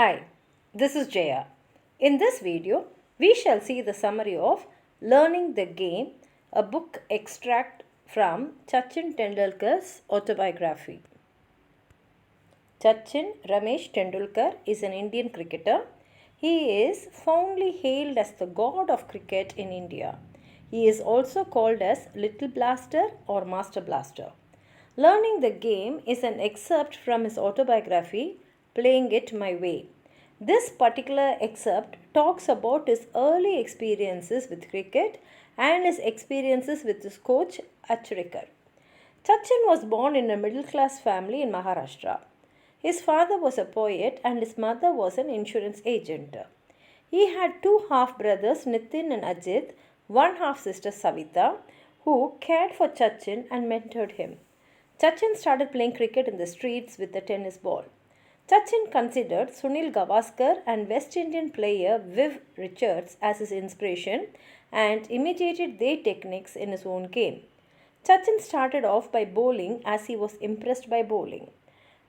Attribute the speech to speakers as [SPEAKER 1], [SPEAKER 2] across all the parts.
[SPEAKER 1] Hi, this is Jaya. In this video, we shall see the summary of Learning the Game, a book extract from Sachin Tendulkar's autobiography. Sachin Ramesh Tendulkar is an Indian cricketer. He is fondly hailed as the god of cricket in India. He is also called as Little Blaster or Master Blaster. Learning the Game is an excerpt from his autobiography, Playing It My Way. This particular excerpt talks about his early experiences with cricket and his experiences with his coach Achrikar. Sachin was born in a middle class family in Maharashtra. His father was a poet and his mother was an insurance agent. He had two half brothers, Nitin and Ajit, one half sister, Savita, who cared for Sachin and mentored him. Sachin started playing cricket in the streets with a tennis ball. Sachin considered Sunil Gavaskar and West Indian player Viv Richards as his inspiration and imitated their techniques in his own game. Sachin started off by bowling as he was impressed by bowling.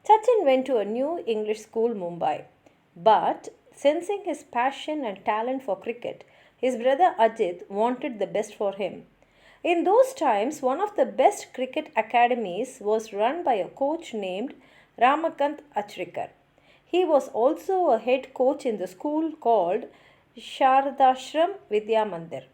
[SPEAKER 1] Sachin went to a new English school, Mumbai. But, sensing his passion and talent for cricket, his brother Ajit wanted the best for him. In those times, one of the best cricket academies was run by a coach named Ramakant Achrikar. He was also a head coach in the school called Sharadashram Vidya Mandir.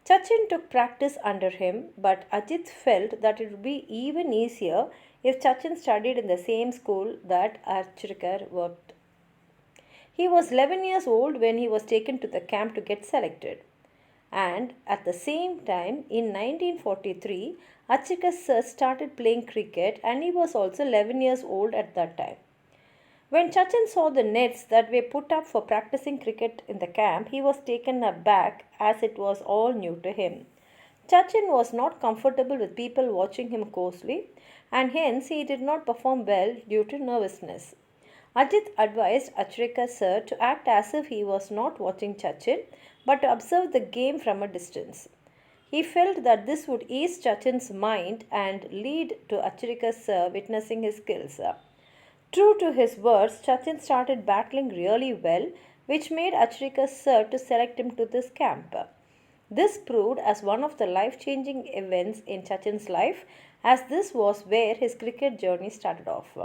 [SPEAKER 1] Sachin took practice under him, but Ajit felt that it would be even easier if Sachin studied in the same school that Achrikar worked. He was 11 years old when he was taken to the camp to get selected. And at the same time, in 1943, Achrikar sir started playing cricket and he was also 11 years old at that time. When Sachin saw the nets that were put up for practicing cricket in the camp, he was taken aback as it was all new to him. Sachin was not comfortable with people watching him closely and hence he did not perform well due to nervousness. Ajit advised Achrikar sir to act as if he was not watching Sachin but to observe the game from a distance. He felt that this would ease Sachin's mind and lead to Achrikar sir witnessing his skills. True to his words, Sachin started battling really well, which made Achrikar sir to select him to this camp. This proved as one of the life-changing events in Sachin's life, as this was where his cricket journey started off.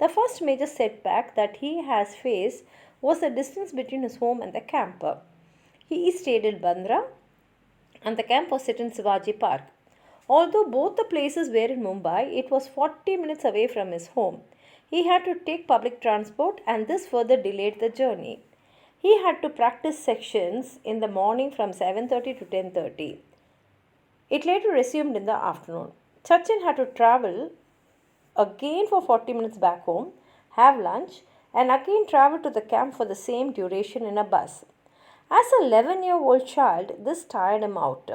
[SPEAKER 1] The first major setback that he has faced was the distance between his home and the camp. He stayed in Bandra and the camp was set in Shivaji Park. Although both the places were in Mumbai, it was 40 minutes away from his home. He had to take public transport and this further delayed the journey. He had to practice sections in the morning from 7:30 to 10:30. It later resumed in the afternoon. Sachin had to travel again for 40 minutes back home, have lunch, and again travel to the camp for the same duration in a bus. As an 11-year-old child, this tired him out.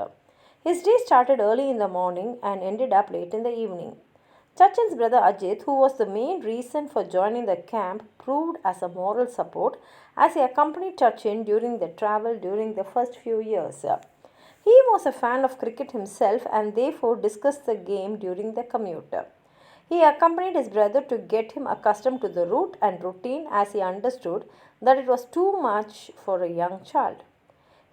[SPEAKER 1] His day started early in the morning and ended up late in the evening. Sachin's brother Ajit, who was the main reason for joining the camp, proved as a moral support as he accompanied Sachin during the travel during the first few years. He was a fan of cricket himself and therefore discussed the game during the commute. He accompanied his brother to get him accustomed to the route and routine as he understood that it was too much for a young child.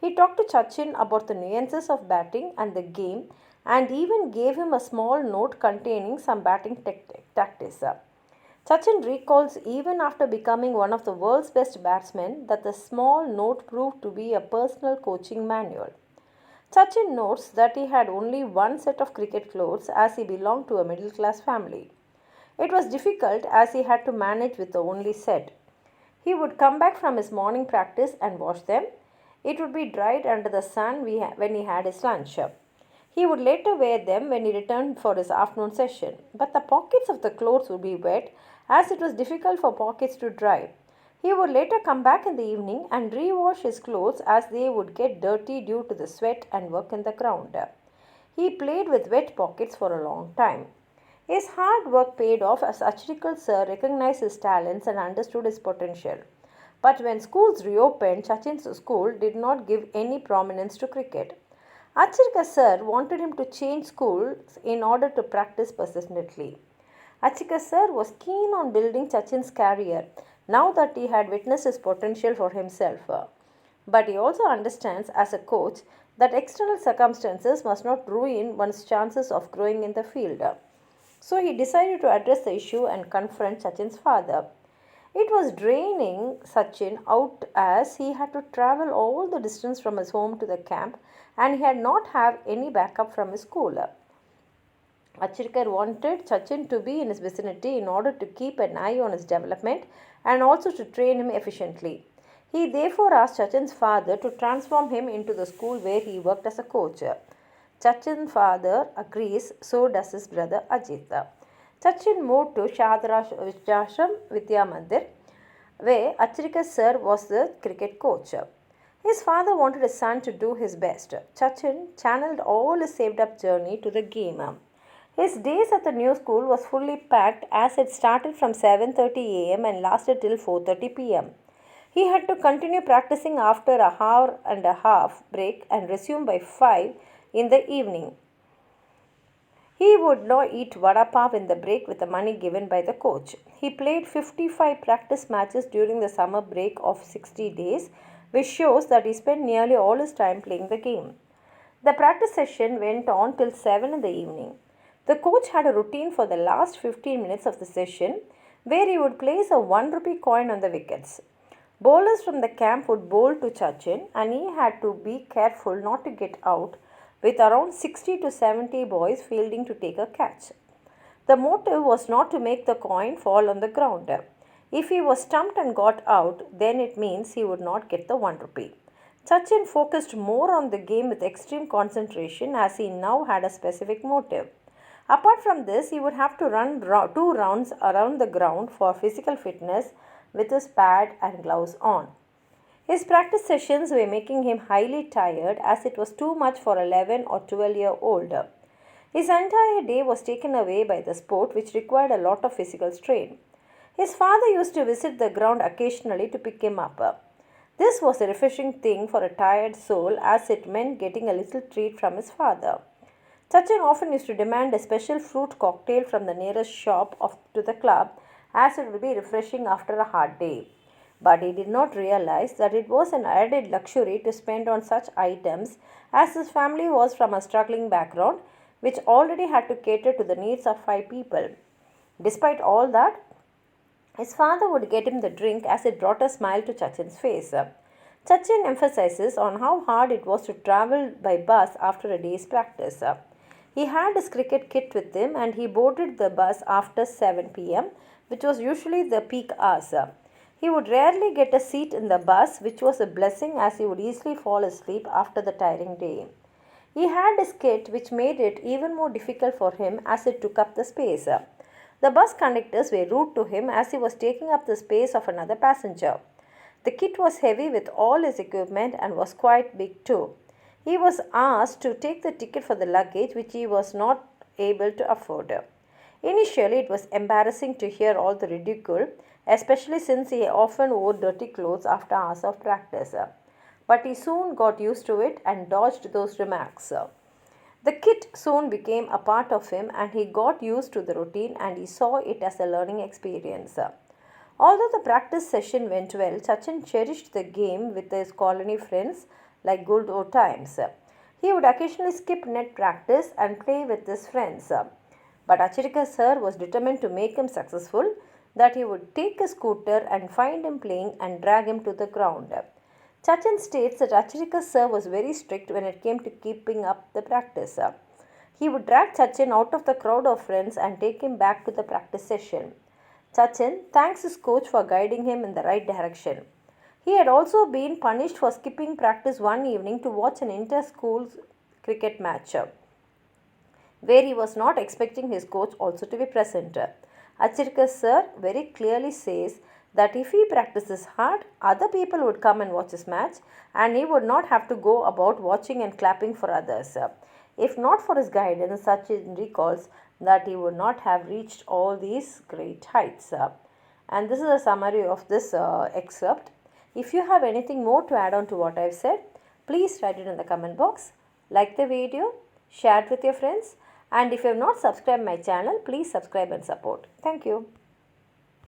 [SPEAKER 1] He talked to Sachin about the nuances of batting and the game and even gave him a small note containing some batting tactics. Sachin recalls even after becoming one of the world's best batsmen that the small note proved to be a personal coaching manual. Sachin notes that he had only one set of cricket clothes as he belonged to a middle class family. It was difficult as he had to manage with the only set. He would come back from his morning practice and wash them. It would be dried under the sun when he had his lunch. He would later wear them when he returned for his afternoon session, but the pockets of the clothes would be wet as it was difficult for pockets to dry. He would later come back in the evening and rewash his clothes as they would get dirty due to the sweat and work in the ground. He played with wet pockets for a long time. His hard work paid off as Achrikar sir recognized his talents and understood his potential. But when schools reopened, Sachin's school did not give any prominence to cricket. Achrikar sir wanted him to change schools in order to practice persistently. Achrikar sir was keen on building Sachin's career, now that he had witnessed his potential for himself. But he also understands as a coach that external circumstances must not ruin one's chances of growing in the field. So he decided to address the issue and confront Sachin's father. It was draining Sachin out as he had to travel all the distance from his home to the camp and he had not have any backup from his school. Achirkar wanted Sachin to be in his vicinity in order to keep an eye on his development and also to train him efficiently. He therefore asked Sachin's father to transform him into the school where he worked as a coach. Sachin's father agrees, so does his brother Ajit. Sachin moved to Shadrashram Vidya Mandir, where Acharika sir was the cricket coach. His father wanted his son to do his best. Sachin channeled all his saved up journey to the game. His days at the new school was fully packed as it started from 7:30 a.m. and lasted till 4:30 p.m. He had to continue practicing after an hour and a half break and resume by 5 in the evening. He would not eat vada pav in the break with the money given by the coach. He played 55 practice matches during the summer break of 60 days, which shows that he spent nearly all his time playing the game. The practice session went on till 7 in the evening. The coach had a routine for the last 15 minutes of the session where he would place a 1 rupee coin on the wickets. Bowlers from the camp would bowl to Sachin and he had to be careful not to get out with around 60 to 70 boys fielding to take a catch. The motive was not to make the coin fall on the ground. If he was stumped and got out, then it means he would not get the 1 rupee. Sachin focused more on the game with extreme concentration as he now had a specific motive. Apart from this, he would have to run 2 rounds around the ground for physical fitness with his pad and gloves on. His practice sessions were making him highly tired as it was too much for 11 or 12-year-old. His entire day was taken away by the sport which required a lot of physical strain. His father used to visit the ground occasionally to pick him up. This was a refreshing thing for a tired soul as it meant getting a little treat from his father. Sachin often used to demand a special fruit cocktail from the nearest shop to the club as it would be refreshing after a hard day. But he did not realize that it was an added luxury to spend on such items as his family was from a struggling background which already had to cater to the needs of 5 people. Despite all that, his father would get him the drink as it brought a smile to Sachin's face. Sachin emphasizes on how hard it was to travel by bus after a day's practice. He had his cricket kit with him and he boarded the bus after 7 p.m., which was usually the peak hours. He would rarely get a seat in the bus, which was a blessing as he would easily fall asleep after the tiring day. He had his kit, which made it even more difficult for him as it took up the space. The bus conductors were rude to him as he was taking up the space of another passenger. The kit was heavy with all his equipment and was quite big too. He was asked to take the ticket for the luggage which he was not able to afford. Initially, it was embarrassing to hear all the ridicule, especially since he often wore dirty clothes after hours of practice. But he soon got used to it and dodged those remarks. The kit soon became a part of him and he got used to the routine and he saw it as a learning experience. Although the practice session went well, Sachin cherished the game with his colony friends like good old times. He would occasionally skip net practice and play with his friends. But Acharika sir was determined to make him successful, that he would take a scooter and find him playing and drag him to the ground. Sachin states that Acharika sir was very strict when it came to keeping up the practice. He would drag Sachin out of the crowd of friends and take him back to the practice session. Sachin thanks his coach for guiding him in the right direction. He had also been punished for skipping practice one evening to watch an inter-school cricket match, where he was not expecting his coach also to be present. Achirka sir very clearly says that if he practices hard, other people would come and watch his match and he would not have to go about watching and clapping for others. If not for his guidance, Sachin recalls that he would not have reached all these great heights. And this is a summary of this excerpt. If you have anything more to add on to what I have said, please write it in the comment box. Like the video, share it with your friends, and if you have not subscribed my channel, please subscribe and support. Thank you.